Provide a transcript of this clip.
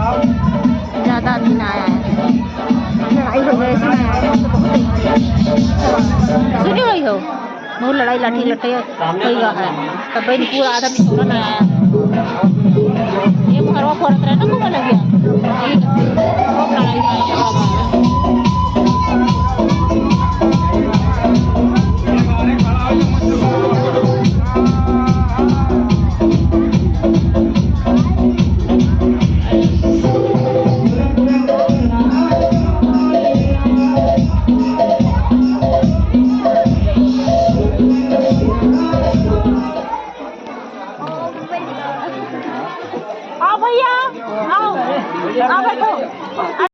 ज़्यादा दिन आया है लड़ाई हो गई इसमें सुनी रही हो बहुत लड़ाई लाठी लट्टे कई है तब भाई पूरा आधा पिछोड़ा ना आया ये घरवा फोड़त रहे ना को लग गया बहुत लड़ाई आओ भैया आओ बैठो